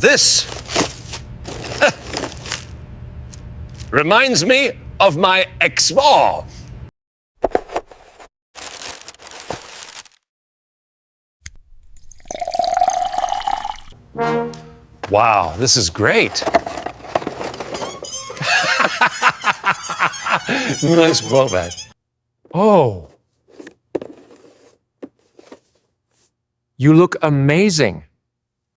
This reminds me of my ex-mom. Wow, this is great. Nice blowback. Oh. You look amazing.